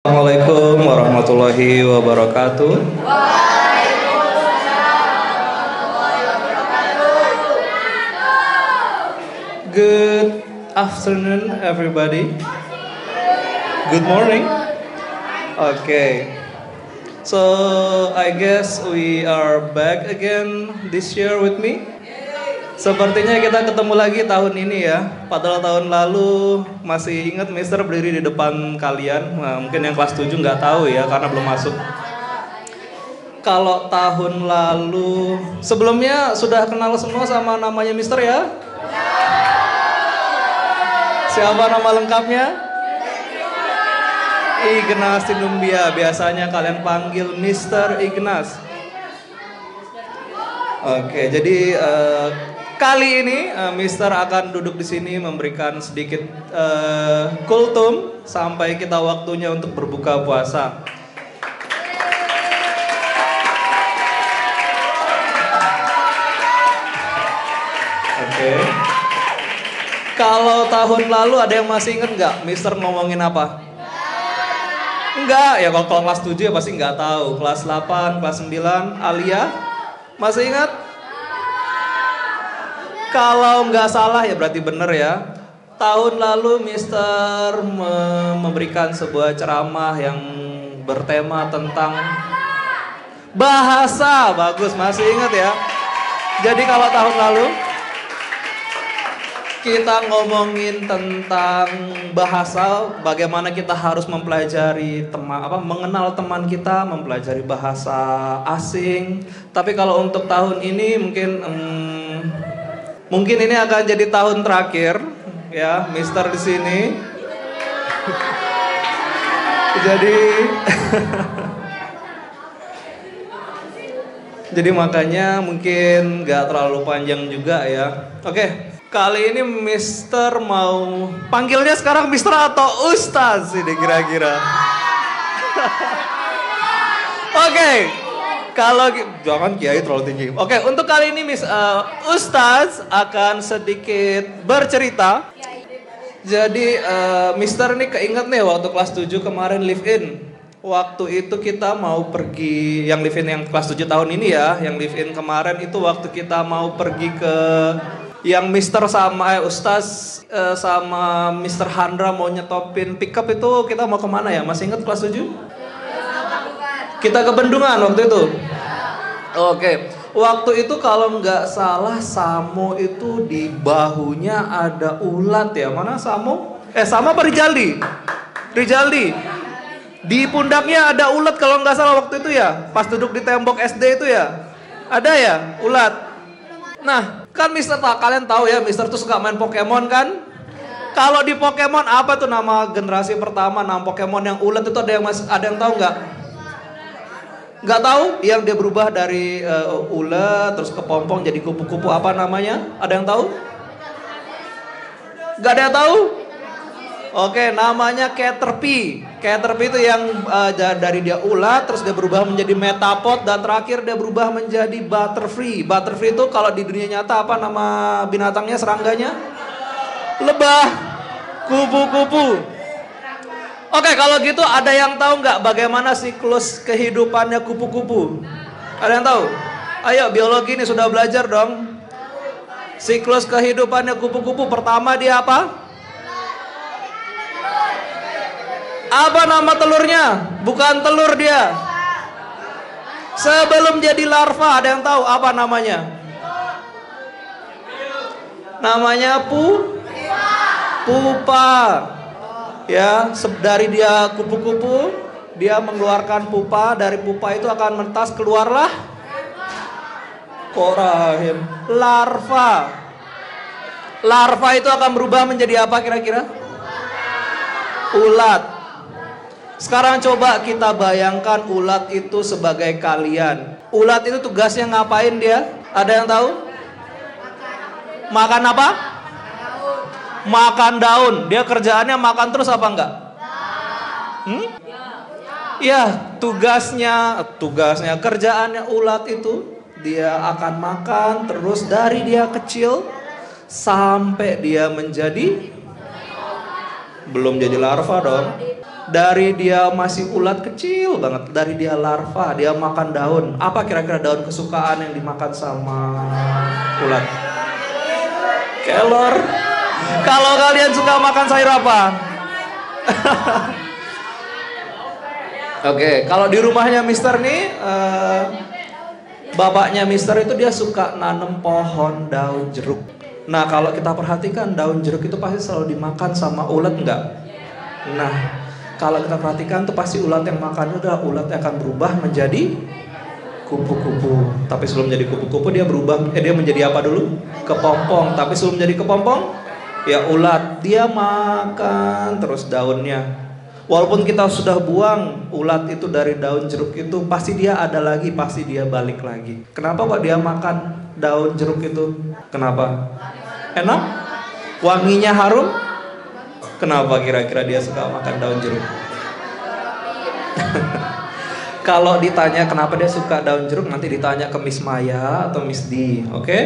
Assalamualaikum warahmatullahi wabarakatuh. Good afternoon, everybody. Good morning. Okay. So I guess we are back again this year with me. Sepertinya kita ketemu lagi tahun ini ya. Padahal tahun lalu masih ingat Mister berdiri di depan kalian. Nah, mungkin yang kelas 7 nggak tahu ya karena belum masuk. Kalau tahun lalu sebelumnya sudah kenal semua sama namanya Mister ya? Siapa nama lengkapnya? Ignas Tinumbia. Biasanya kalian panggil Mister Ignas. Oke, jadi kali ini Mister akan duduk di sini memberikan sedikit kultum sampai kita waktunya untuk berbuka puasa. Oke. Kalau tahun lalu ada yang masih inget nggak Mister ngomongin apa? Enggak, ya kalau kelas 7 ya pasti nggak tahu. Kelas 8, kelas 9, Alia masih ingat? Kalau nggak salah ya berarti bener ya. Tahun lalu Mister memberikan sebuah ceramah yang bertema tentang bahasa. Bagus, masih ingat ya. Jadi kalau tahun lalu kita ngomongin tentang bahasa, bagaimana kita harus mempelajari mengenal teman kita, mempelajari bahasa asing. Tapi kalau untuk tahun ini mungkin ini akan jadi tahun terakhir ya, Mister di sini. Jadi makanya mungkin nggak terlalu panjang juga ya. Oke, kali ini Mister mau panggilnya sekarang Mister atau Ustaz ini kira-kira. Oke. Kalau jangan kiai terlalu tinggi. Oke, untuk kali ini Ustaz akan sedikit bercerita. Jadi Mister ini keinget nih waktu kelas 7 kemarin live in. Waktu itu kita mau pergi, yang live in yang kelas 7 tahun ini ya, yang live in kemarin itu waktu kita mau pergi ke yang Mister sama Ustaz sama Mister Handra mau nyetopin pickup itu kita mau kemana ya? Masih ingat kelas 7? Kita ke Bendungan waktu itu. Oke, waktu itu kalau nggak salah Samo itu di bahunya ada ulat ya. Mana Samo? Samo apa Rijaldi? Rijaldi. Di pundaknya ada ulat kalau nggak salah waktu itu ya. Pas duduk di tembok SD itu ya. Ada ya ulat. Nah, kan Mister kalian tahu ya Mister tuh suka main Pokemon kan? Kalau di Pokemon apa tuh nama generasi pertama nama Pokemon yang ulat itu ada yang tahu nggak? Nggak tahu? Yang dia berubah dari ulet terus ke pompong jadi kupu-kupu apa namanya? Ada yang tahu? Nggak ada yang tahu? Oke, namanya Caterpie. Caterpie itu yang dari dia ulat terus dia berubah menjadi Metapod dan terakhir dia berubah menjadi Butterfree. Butterfree itu kalau di dunia nyata apa nama binatangnya, serangganya? Lebah, kupu-kupu. Oke, kalau gitu ada yang tahu nggak bagaimana siklus kehidupannya kupu-kupu? Ada yang tahu? Ayo, biologi ini sudah belajar dong. Siklus kehidupannya kupu-kupu pertama dia apa? Apa nama telurnya? Bukan telur dia. Sebelum jadi larva ada yang tahu apa namanya? Namanya pupa. Ya, dari dia kupu-kupu, dia mengeluarkan pupa, dari pupa itu akan mentas keluarlah rahim. Larva. Larva itu akan berubah menjadi apa kira-kira? Ulat. Sekarang coba kita bayangkan ulat itu sebagai kalian. Ulat itu tugasnya ngapain dia? Ada yang tahu? Makan apa? Makan daun. Dia kerjaannya makan terus apa enggak? Ya, tugasnya kerjaannya ulat itu dia akan makan terus dari dia kecil sampai dia menjadi Belum jadi larva dong. Dari dia masih ulat kecil banget, dari dia larva, dia makan daun. Apa kira-kira daun kesukaan yang dimakan sama ulat? Kelor. Kalau kalian suka makan sayur apa? Oke, kalau di rumahnya Mister nih, bapaknya Mister itu dia suka nanam pohon daun jeruk. Nah, kalau kita perhatikan daun jeruk itu pasti selalu dimakan sama ulat enggak? Nah, kalau kita perhatikan tuh pasti ulat yang makan itu adalah ulat yang akan berubah menjadi kupu-kupu. Tapi sebelum jadi kupu-kupu dia dia menjadi apa dulu? Kepompong. Tapi sebelum jadi kepompong, ya ulat dia makan terus daunnya. Walaupun kita sudah buang ulat itu dari daun jeruk itu, pasti dia ada lagi, pasti dia balik lagi. Kenapa kok dia makan daun jeruk itu? Kenapa? Enak? Wanginya harum? Kenapa kira-kira dia suka makan daun jeruk? Kalau ditanya kenapa dia suka daun jeruk, nanti ditanya ke Miss Maya atau Miss D, oke?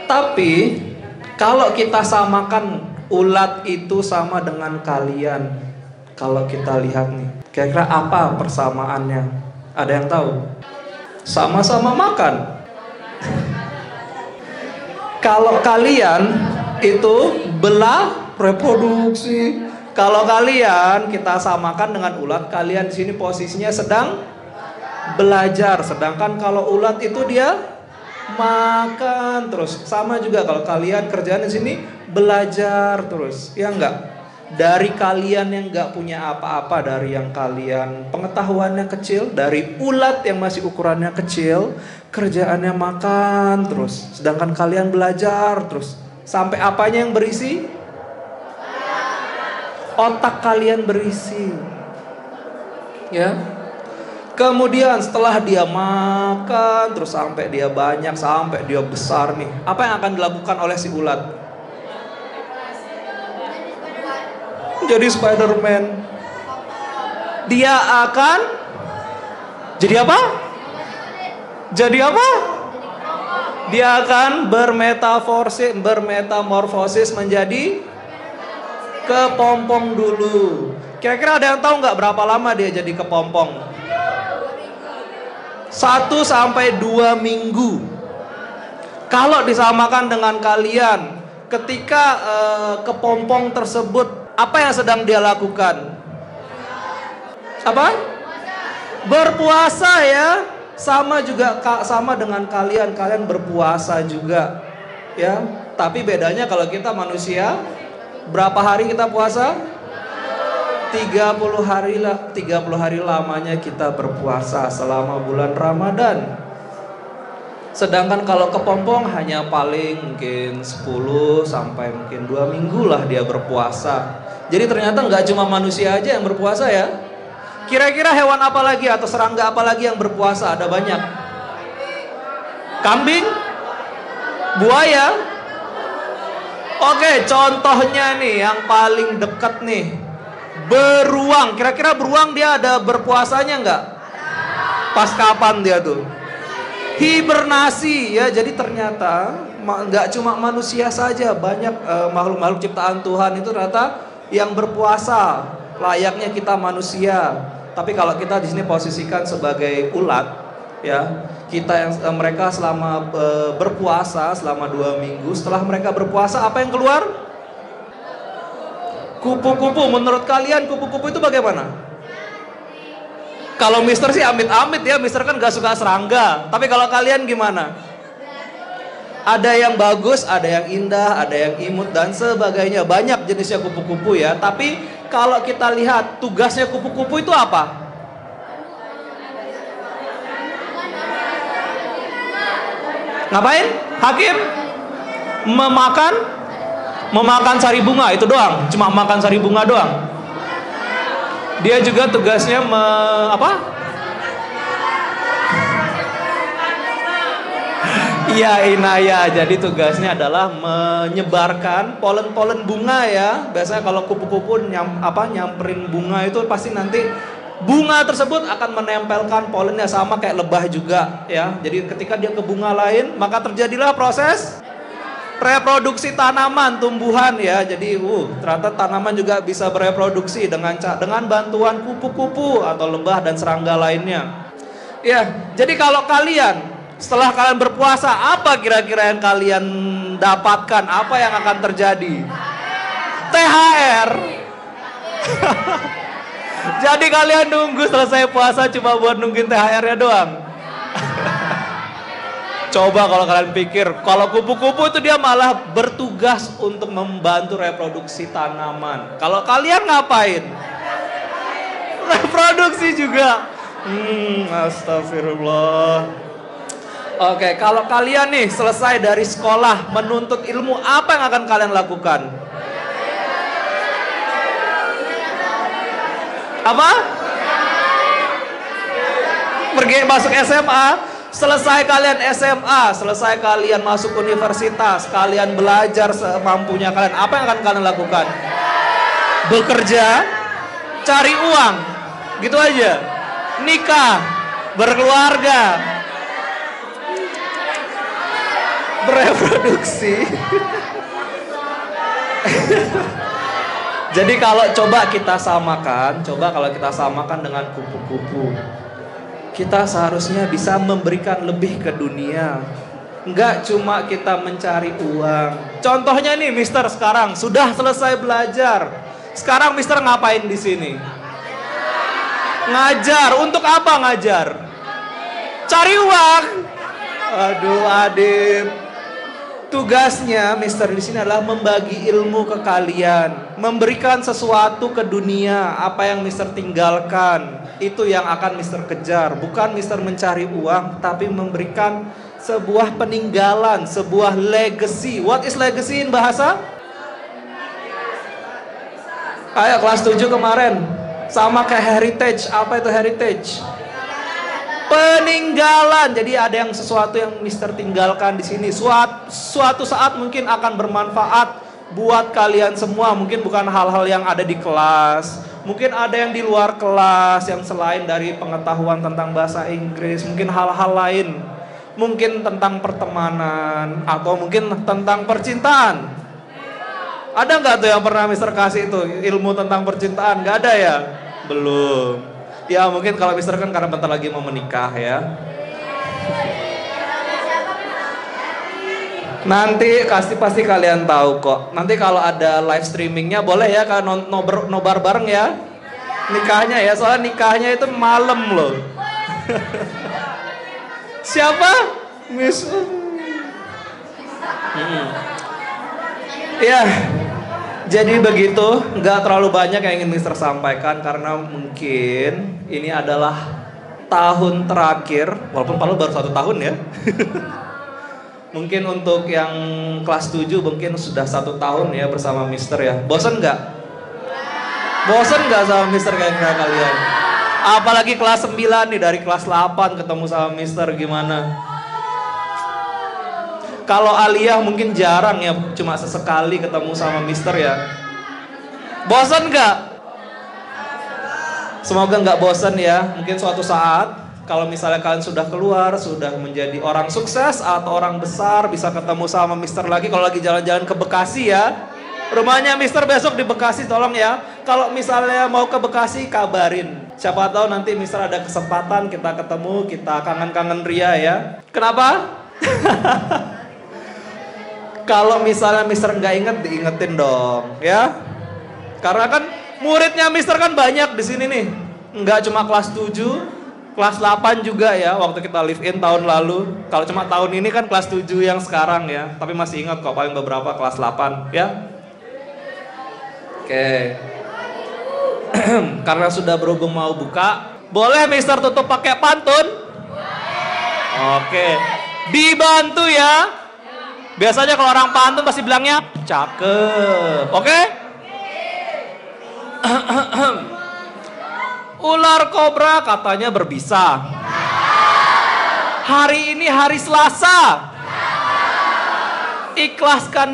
Tapi kalau kita samakan ulat itu sama dengan kalian, kalau kita lihat nih, kira-kira apa persamaannya? Ada yang tahu? Sama-sama makan. Kalau kalian itu belah reproduksi. Kalau kalian kita samakan dengan ulat, kalian di sini posisinya sedang belajar. Sedangkan kalau ulat itu dia makan terus. Sama juga kalau kalian kerjaan di sini belajar terus. Ya enggak? Dari kalian yang enggak punya apa-apa, dari yang kalian pengetahuannya kecil, dari ulat yang masih ukurannya kecil, kerjaannya makan terus. Sedangkan kalian belajar terus. Sampai apanya yang berisi? Otak kalian berisi. Ya. Kemudian setelah dia makan terus sampai dia banyak, sampai dia besar nih, apa yang akan dilakukan oleh si ulat? Jadi Spider-Man. Dia akan jadi apa? Jadi apa? Dia akan bermetamorfosis menjadi kepompong dulu. Kira-kira ada yang tahu nggak berapa lama dia jadi kepompong? 1 sampai 2 minggu. Kalau disamakan dengan kalian, ketika kepompong tersebut, apa yang sedang dia lakukan? Apa? Berpuasa ya. Sama juga sama dengan kalian berpuasa juga. Ya. Tapi bedanya kalau kita manusia, berapa hari kita puasa? 30 hari lamanya kita berpuasa selama bulan Ramadan. Sedangkan kalau kepompong hanya paling mungkin 10 sampai mungkin 2 minggu lah dia berpuasa. Jadi ternyata nggak cuma manusia aja yang berpuasa ya. Kira-kira hewan apa lagi atau serangga apa lagi yang berpuasa? Ada banyak. Kambing? Buaya? Oke, contohnya nih yang paling dekat nih, beruang. Kira-kira beruang dia ada berpuasanya nggak? Pas kapan dia tuh? Hibernasi ya. Jadi ternyata nggak cuma manusia saja, banyak makhluk-makhluk ciptaan Tuhan itu ternyata yang berpuasa layaknya kita manusia. Tapi kalau kita di sini posisikan sebagai ulat, ya kita yang mereka selama berpuasa selama 2 minggu, setelah mereka berpuasa apa yang keluar? Kupu-kupu. Menurut kalian kupu-kupu itu bagaimana? Kalau Mister sih amit-amit ya, Mister kan gak suka serangga. Tapi kalau kalian gimana? Ada yang bagus, ada yang indah, ada yang imut dan sebagainya. Banyak jenisnya kupu-kupu ya. Tapi kalau kita lihat tugasnya kupu-kupu itu apa? Ngapain? Hakim? Memakan sari bunga, itu doang. Cuma makan sari bunga doang. Dia juga tugasnya Iya Inaya, jadi tugasnya adalah menyebarkan polen-polen bunga ya. Biasanya kalau kupu-kupu nyamperin bunga itu pasti nanti bunga tersebut akan menempelkan polennya, sama kayak lebah juga ya. Jadi ketika dia ke bunga lain, maka terjadilah proses reproduksi tanaman, tumbuhan ya. Jadi ternyata tanaman juga bisa bereproduksi dengan bantuan kupu-kupu atau lebah dan serangga lainnya. Ya, jadi kalau kalian setelah kalian berpuasa, apa kira-kira yang kalian dapatkan? Apa yang akan terjadi? THR. Jadi kalian nunggu selesai puasa cuma buat nungguin THR-nya doang. Coba kalau kalian pikir, kalau kupu-kupu itu dia malah bertugas untuk membantu reproduksi tanaman. Kalau kalian ngapain? Reproduksi juga. Astagfirullah. Oke, kalau kalian nih selesai dari sekolah menuntut ilmu, apa yang akan kalian lakukan? Apa? Pergi masuk SMA. Selesai kalian SMA, selesai kalian masuk universitas, kalian belajar semampunya kalian, apa yang akan kalian lakukan? Bekerja, cari uang, gitu aja. Nikah, berkeluarga, bereproduksi. Jadi kalau coba kita samakan dengan kupu-kupu. Kita seharusnya bisa memberikan lebih ke dunia. Enggak cuma kita mencari uang. Contohnya nih, Mister sekarang sudah selesai belajar. Sekarang Mister ngapain di sini? Ngajar. Untuk apa ngajar? Cari uang. Aduh, Adib. Tugasnya Mister di sini adalah membagi ilmu ke kalian, memberikan sesuatu ke dunia. Apa yang Mister tinggalkan, itu yang akan Mister kejar. Bukan Mister mencari uang, tapi memberikan sebuah peninggalan, sebuah legacy. What is legacy in bahasa? Kayak kelas 7 kemarin, sama kayak heritage. Apa itu heritage? Peninggalan. Jadi ada yang sesuatu yang Mister tinggalkan di sini. Suatu saat mungkin akan bermanfaat buat kalian semua. Mungkin bukan hal-hal yang ada di kelas. Mungkin ada yang di luar kelas yang selain dari pengetahuan tentang bahasa Inggris. Mungkin hal-hal lain. Mungkin tentang pertemanan atau mungkin tentang percintaan. Ada nggak tuh yang pernah Mister kasih itu ilmu tentang percintaan? Nggak ada ya? Belum. Ya mungkin kalau Mister kan karena bentar lagi mau menikah ya. Nanti pasti kalian tahu kok. Nanti kalau ada live streamingnya boleh ya, kalau nobar bareng ya. Nikahnya ya, soalnya nikahnya itu malam loh. Siapa? Miss. Ya. Jadi begitu, nggak terlalu banyak yang ingin Mister sampaikan karena mungkin ini adalah tahun terakhir, walaupun padahal baru 1 tahun ya. Mungkin untuk yang kelas 7 mungkin sudah 1 tahun ya bersama Mister ya. Bosan nggak? Bosan nggak sama Mister kayak kalian? Apalagi kelas 9 nih, dari kelas 8 ketemu sama Mister, gimana? Kalau Aliyah mungkin jarang ya, cuma sesekali ketemu sama Mister ya. Bosan nggak? Semoga nggak bosan ya. Mungkin suatu saat kalau misalnya kalian sudah keluar, sudah menjadi orang sukses atau orang besar, bisa ketemu sama Mister lagi kalau lagi jalan-jalan ke Bekasi ya. Rumahnya Mister besok di Bekasi, tolong ya. Kalau misalnya mau ke Bekasi, kabarin. Siapa tahu nanti Mister ada kesempatan kita ketemu, kita kangen-kangen Ria ya. Kenapa? Kalau misalnya Mister nggak inget, diingetin dong, ya. Karena kan muridnya Mister kan banyak di sini nih. Nggak cuma kelas 7, kelas 8 juga ya. Waktu kita live in tahun lalu. Kalau cuma tahun ini kan kelas 7 yang sekarang ya. Tapi masih ingat kok, paling beberapa kelas 8, ya. Oke. Karena sudah berhubung mau buka, boleh Mister tutup pakai pantun? Oke. Dibantu ya. Biasanya kalau orang pantun pasti bilangnya cakep, oke? Ular kobra katanya berbisa. Hari ini hari Selasa. Ikhlaskan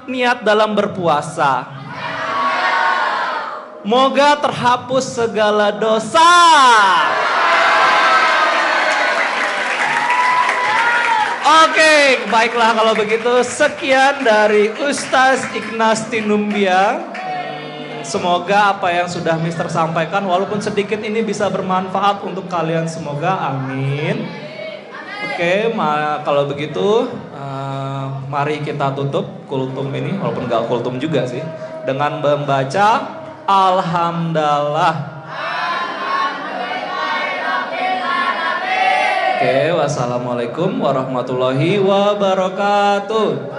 niat dalam berpuasa. Moga terhapus segala dosa. Oke, baiklah kalau begitu sekian dari Ustaz Ignas Tinumbia. Semoga apa yang sudah Mister sampaikan walaupun sedikit ini bisa bermanfaat untuk kalian semoga, amin. Oke, kalau begitu mari kita tutup kultum ini, walaupun gak kultum juga sih, dengan membaca Alhamdulillah. Oke, wassalamualaikum warahmatullahi wabarakatuh.